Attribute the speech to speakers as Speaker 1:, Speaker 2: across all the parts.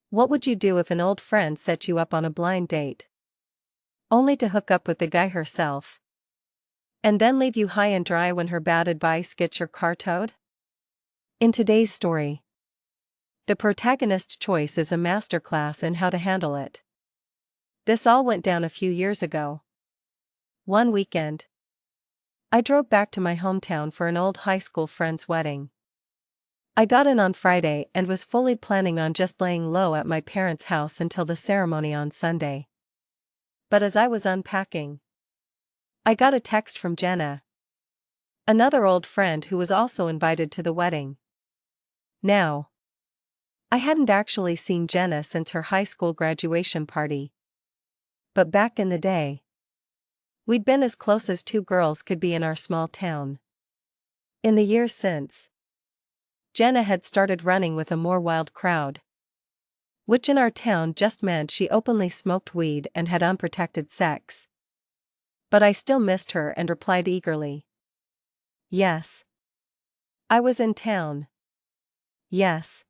Speaker 1: What would you do if an old friend set you up on a blind date? Only to hook up with the guy herself. And then leave you high and dry when her bad advice gets your car towed? In today's story, the protagonist's choice is a masterclass in how to handle it. This all went down a few years ago. One weekend, I drove back to my hometown for an old high school friend's wedding. I got in on Friday and was fully planning on just laying low at my parents' house until the ceremony on Sunday. But as I was unpacking, I got a text from Jenna, another old friend who was also invited to the wedding. Now, I hadn't actually seen Jenna since her high school graduation party. But back in the day, we'd been as close as two girls could be in our small town. In the years since, Jenna had started running with a more wild crowd, which in our town just meant she openly smoked weed and had unprotected sex. But I still missed her and replied eagerly. Yes. I was in town. Yes.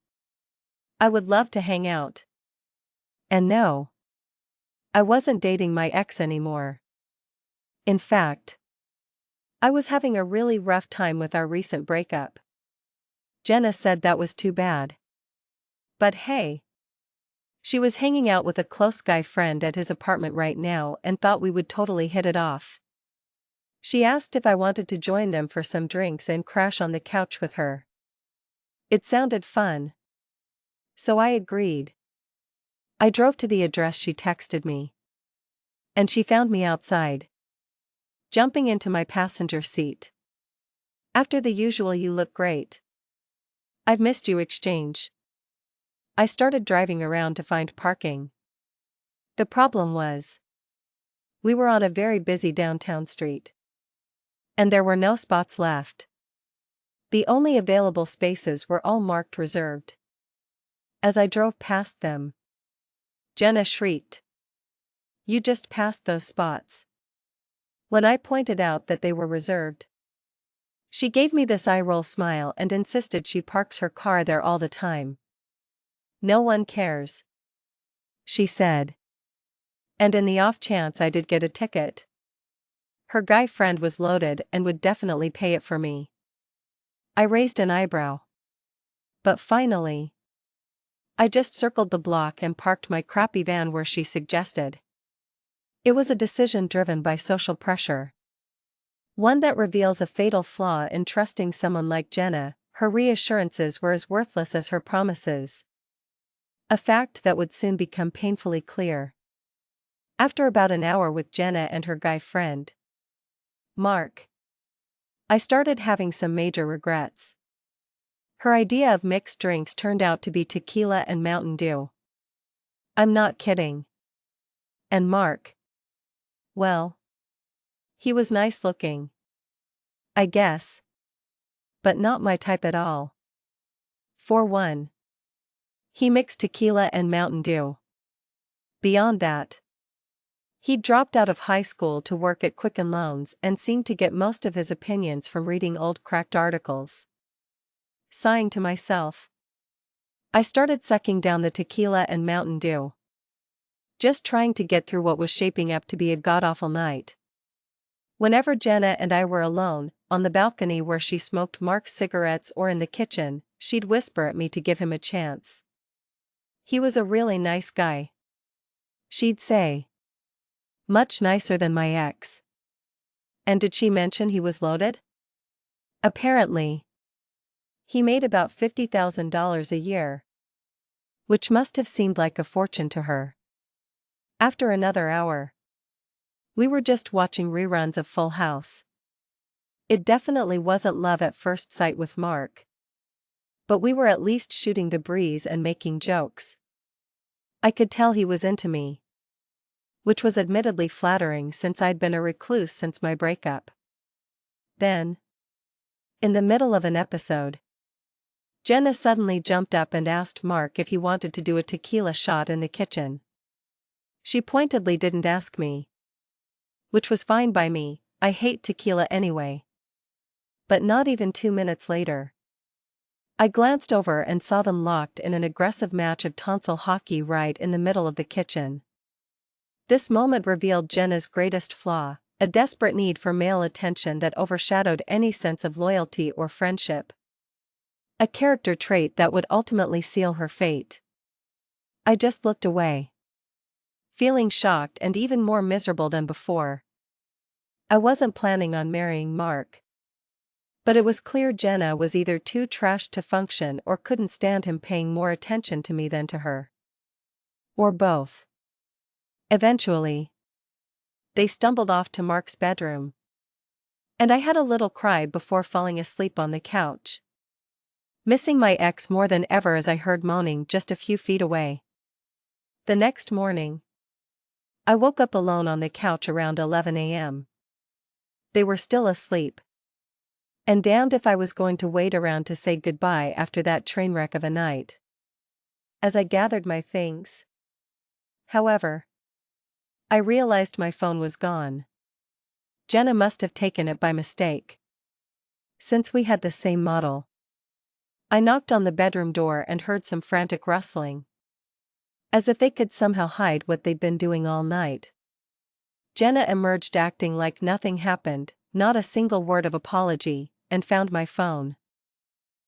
Speaker 1: I would love to hang out. And no, I wasn't dating my ex anymore. In fact, I was having a really rough time with our recent breakup. Jenna said that was too bad. But hey, she was hanging out with a close guy friend at his apartment right now and thought we would totally hit it off. She asked if I wanted to join them for some drinks and crash on the couch with her. It sounded fun, so I agreed. I drove to the address she texted me, and she found me outside, jumping into my passenger seat. After the usual "you look great, I've missed you" exchange, I started driving around to find parking. The problem was, we were on a very busy downtown street, and there were no spots left. The only available spaces were all marked reserved. As I drove past them, Jenna shrieked, "You just passed those spots." When I pointed out that they were reserved, she gave me this eye-roll smile and insisted she parks her car there all the time. "No one cares," she said. And in the off chance I did get a ticket, her guy friend was loaded and would definitely pay it for me. I raised an eyebrow. But finally, I just circled the block and parked my crappy van where she suggested. It was a decision driven by social pressure. One that reveals a fatal flaw in trusting someone like Jenna. Her reassurances were as worthless as her promises. A fact that would soon become painfully clear. After about an hour with Jenna and her guy friend, Mark, I started having some major regrets. Her idea of mixed drinks turned out to be tequila and Mountain Dew. I'm not kidding. And Mark, well, he was nice looking, I guess, but not my type at all. For one, he mixed tequila and Mountain Dew. Beyond that, he dropped out of high school to work at Quicken Loans and seemed to get most of his opinions from reading old cracked articles. Sighing to myself, I started sucking down the tequila and Mountain Dew, just trying to get through what was shaping up to be a god-awful night. Whenever Jenna and I were alone, on the balcony where she smoked Mark's cigarettes or in the kitchen, she'd whisper at me to give him a chance. He was a really nice guy, she'd say. Much nicer than my ex. And did she mention he was loaded? Apparently, he made about $50,000 a year, which must have seemed like a fortune to her. After another hour, we were just watching reruns of Full House. It definitely wasn't love at first sight with Mark, but we were at least shooting the breeze and making jokes. I could tell he was into me, which was admittedly flattering since I'd been a recluse since my breakup. Then, in the middle of an episode, Jenna suddenly jumped up and asked Mark if he wanted to do a tequila shot in the kitchen. She pointedly didn't ask me, which was fine by me. I hate tequila anyway. But not even 2 minutes later, I glanced over and saw them locked in an aggressive match of tonsil hockey right in the middle of the kitchen. This moment revealed Jenna's greatest flaw, a desperate need for male attention that overshadowed any sense of loyalty or friendship. A character trait that would ultimately seal her fate. I just looked away, feeling shocked and even more miserable than before. I wasn't planning on marrying Mark. But it was clear Jenna was either too trashed to function or couldn't stand him paying more attention to me than to her. Or both. Eventually, they stumbled off to Mark's bedroom. And I had a little cry before falling asleep on the couch, missing my ex more than ever as I heard moaning just a few feet away. The next morning, I woke up alone on the couch around 11 a.m. They were still asleep. And damned if I was going to wait around to say goodbye after that train wreck of a night. As I gathered my things, however, I realized my phone was gone. Jenna must have taken it by mistake, since we had the same model. I knocked on the bedroom door and heard some frantic rustling, as if they could somehow hide what they'd been doing all night. Jenna emerged acting like nothing happened, not a single word of apology, and found my phone.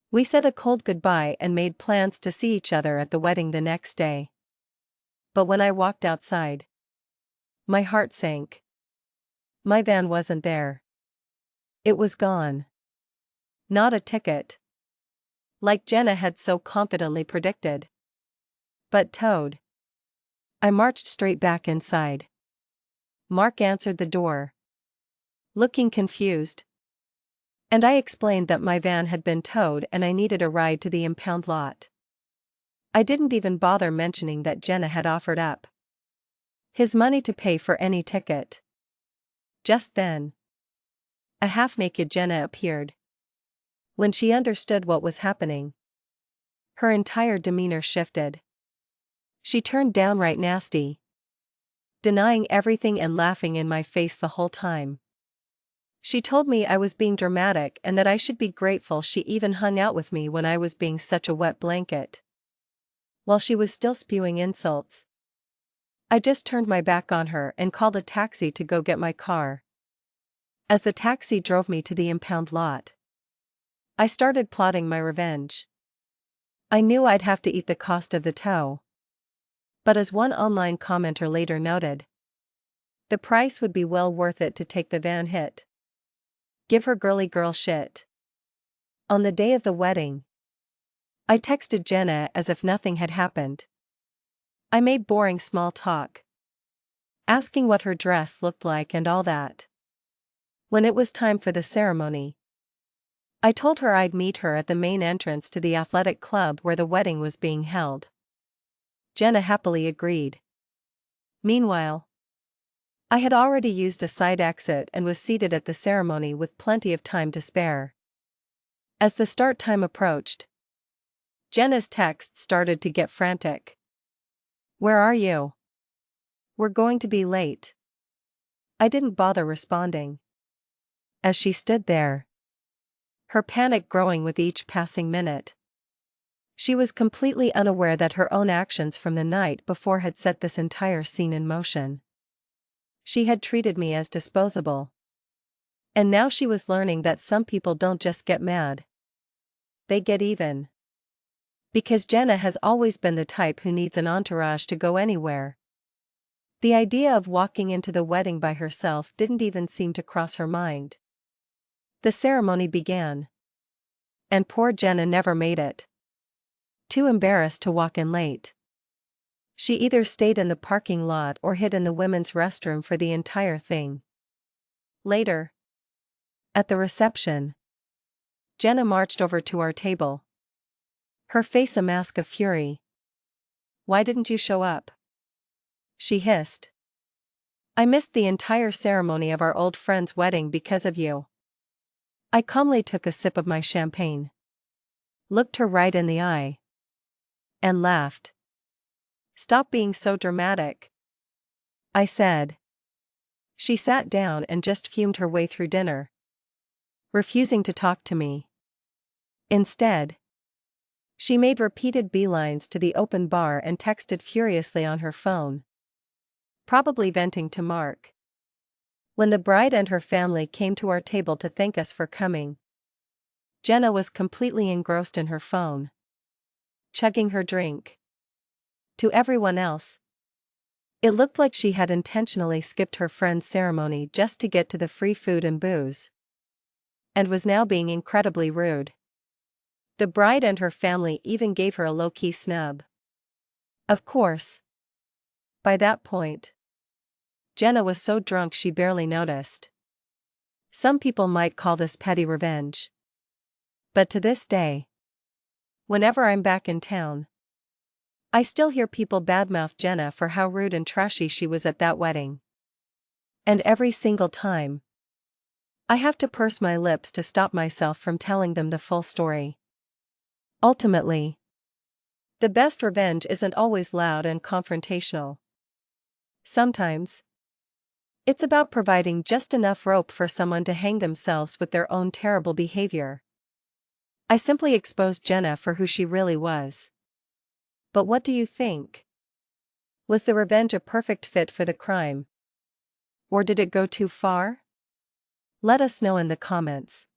Speaker 1: We said a cold goodbye and made plans to see each other at the wedding the next day. But when I walked outside, my heart sank. My van wasn't there. It was gone. Not a ticket, like Jenna had so confidently predicted, but towed. I marched straight back inside. Mark answered the door, looking confused. And I explained that my van had been towed and I needed a ride to the impound lot. I didn't even bother mentioning that Jenna had offered up his money to pay for any ticket. Just then, a half-naked Jenna appeared. When she understood what was happening, her entire demeanor shifted. She turned downright nasty, denying everything and laughing in my face the whole time. She told me I was being dramatic and that I should be grateful she even hung out with me when I was being such a wet blanket. While she was still spewing insults, I just turned my back on her and called a taxi to go get my car. As the taxi drove me to the impound lot, I started plotting my revenge. I knew I'd have to eat the cost of the tow. But as one online commenter later noted, the price would be well worth it to take the van hit. Give her girly girl shit. On the day of the wedding, I texted Jenna as if nothing had happened. I made boring small talk, asking what her dress looked like and all that. When it was time for the ceremony, I told her I'd meet her at the main entrance to the athletic club where the wedding was being held. Jenna happily agreed. Meanwhile, I had already used a side exit and was seated at the ceremony with plenty of time to spare. As the start time approached, Jenna's texts started to get frantic. "Where are you? We're going to be late." I didn't bother responding. As she stood there, her panic growing with each passing minute, she was completely unaware that her own actions from the night before had set this entire scene in motion. She had treated me as disposable. And now she was learning that some people don't just get mad. They get even. Because Jenna has always been the type who needs an entourage to go anywhere. The idea of walking into the wedding by herself didn't even seem to cross her mind. The ceremony began. And poor Jenna never made it. Too embarrassed to walk in late, she either stayed in the parking lot or hid in the women's restroom for the entire thing. Later, at the reception, Jenna marched over to our table, her face a mask of fury. "Why didn't you show up?" she hissed. "I missed the entire ceremony of our old friend's wedding because of you." I calmly took a sip of my champagne, looked her right in the eye, and laughed. "Stop being so dramatic," I said. She sat down and just fumed her way through dinner, refusing to talk to me. Instead, She made repeated beelines to the open bar and texted furiously on her phone, probably venting to Mark. When the bride and her family came to our table to thank us for coming, Jenna was completely engrossed in her phone, chugging her drink. To everyone else, it looked like she had intentionally skipped her friend's ceremony just to get to the free food and booze, and was now being incredibly rude. The bride and her family even gave her a low-key snub. Of course, by that point, Jenna was so drunk she barely noticed. Some people might call this petty revenge. But to this day, whenever I'm back in town, I still hear people badmouth Jenna for how rude and trashy she was at that wedding. And every single time, I have to purse my lips to stop myself from telling them the full story. Ultimately, the best revenge isn't always loud and confrontational. Sometimes, it's about providing just enough rope for someone to hang themselves with their own terrible behavior. I simply exposed Jenna for who she really was. But what do you think? Was the revenge a perfect fit for the crime? Or did it go too far? Let us know in the comments.